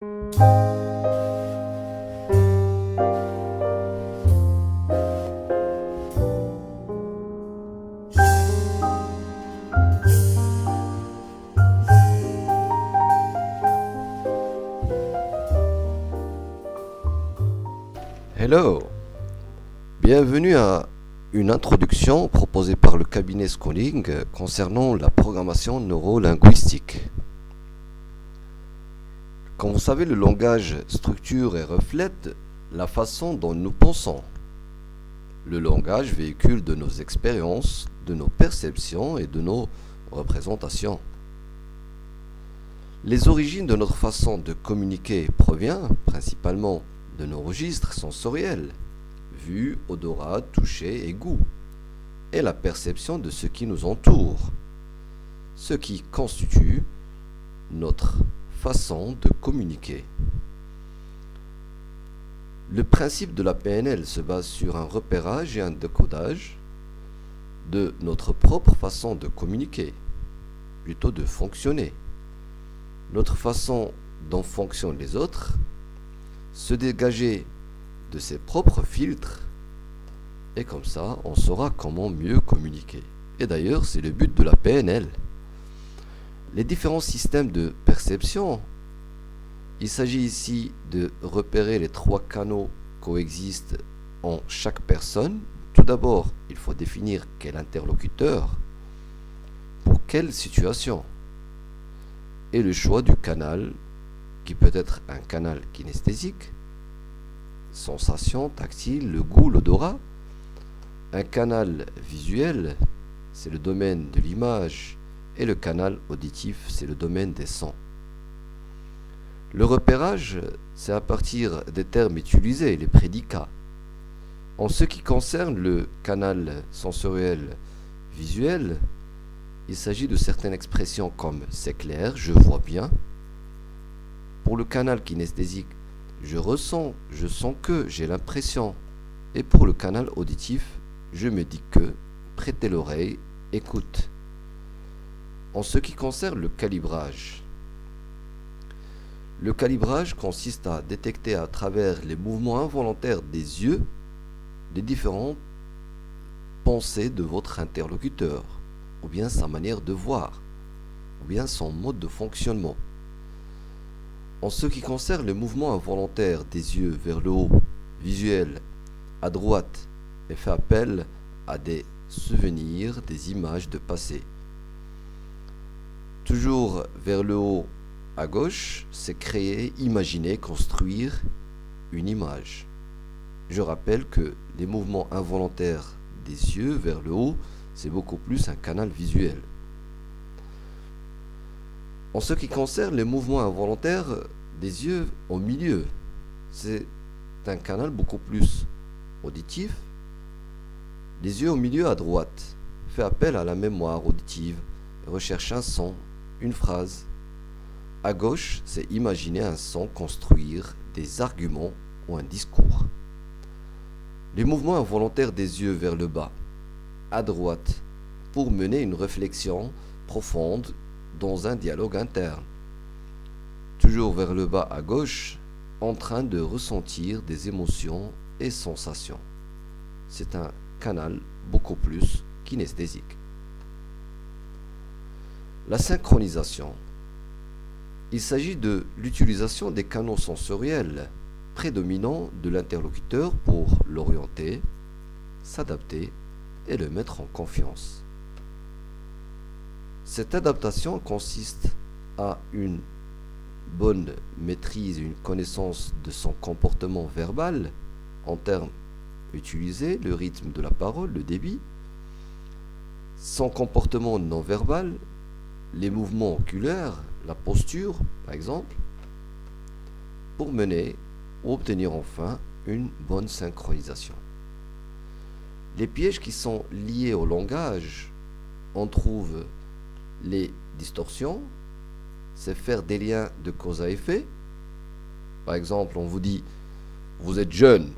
Hello, bienvenue à une introduction proposée par le cabinet Schooling concernant la programmation neurolinguistique. Comme vous savez, le langage structure et reflète la façon dont nous pensons. Le langage véhicule de nos expériences, de nos perceptions et de nos représentations. Les origines de notre façon de communiquer proviennent principalement de nos registres sensoriels, vue, odorat, toucher et goût, et la perception de ce qui nous entoure, ce qui constitue notre façon de communiquer. Le principe de la PNL se base sur un repérage et un décodage de notre propre façon de communiquer, plutôt de fonctionner, notre façon dont fonctionnent les autres, se dégager de ses propres filtres, et comme ça on saura comment mieux communiquer. Et d'ailleurs c'est le but de la PNL. Les différents systèmes de perception, il s'agit ici de repérer les 3 canaux coexistent en chaque personne. Tout d'abord, il faut définir quel interlocuteur, pour quelle situation, et le choix du canal qui peut être un canal kinesthésique, sensation tactile, le goût, l'odorat, un canal visuel, c'est le domaine de l'image, et le canal auditif, c'est le domaine des sons. Le repérage, c'est à partir des termes utilisés, les prédicats. En ce qui concerne le canal sensoriel visuel, il s'agit de certaines expressions comme « c'est clair »,« je vois bien ». Pour le canal kinesthésique, je ressens, je sens que, j'ai l'impression. Et pour le canal auditif, je me dis que, prêtez l'oreille, écoute. En ce qui concerne le calibrage consiste à détecter à travers les mouvements involontaires des yeux les différentes pensées de votre interlocuteur, ou bien sa manière de voir, ou bien son mode de fonctionnement. En ce qui concerne le mouvement involontaire des yeux vers le haut, visuel, à droite, et fait appel à des souvenirs, des images de passé. Toujours vers le haut, à gauche, c'est créer, imaginer, construire une image. Je rappelle que les mouvements involontaires des yeux vers le haut, c'est beaucoup plus un canal visuel. En ce qui concerne les mouvements involontaires des yeux au milieu, c'est un canal beaucoup plus auditif. Les yeux au milieu à droite fait appel à la mémoire auditive et recherche un son, une phrase. À gauche, c'est imaginer un son, construire des arguments ou un discours. Les mouvements involontaires des yeux vers le bas, à droite, pour mener une réflexion profonde dans un dialogue interne. Toujours vers le bas à gauche, en train de ressentir des émotions et sensations. C'est un canal beaucoup plus kinesthésique. La synchronisation. Il s'agit de l'utilisation des canaux sensoriels prédominants de l'interlocuteur pour l'orienter, s'adapter et le mettre en confiance. Cette adaptation consiste à une bonne maîtrise, une connaissance de son comportement verbal en termes utilisés, le rythme de la parole, le débit, son comportement non verbal, les mouvements oculaires, la posture par exemple, pour mener ou obtenir enfin une bonne synchronisation. Les pièges qui sont liés au langage, on trouve les distorsions, c'est faire des liens de cause à effet. Par exemple, on vous dit « vous êtes jeune »,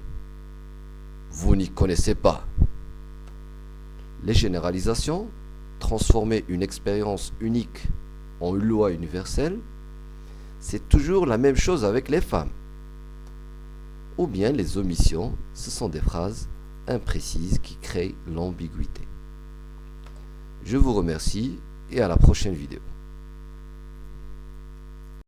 vous n'y connaissez pas. Les généralisations, transformer une expérience unique en une loi universelle, c'est toujours la même chose avec les femmes. Ou bien les omissions, ce sont des phrases imprécises qui créent l'ambiguïté. Je vous remercie et à la prochaine vidéo.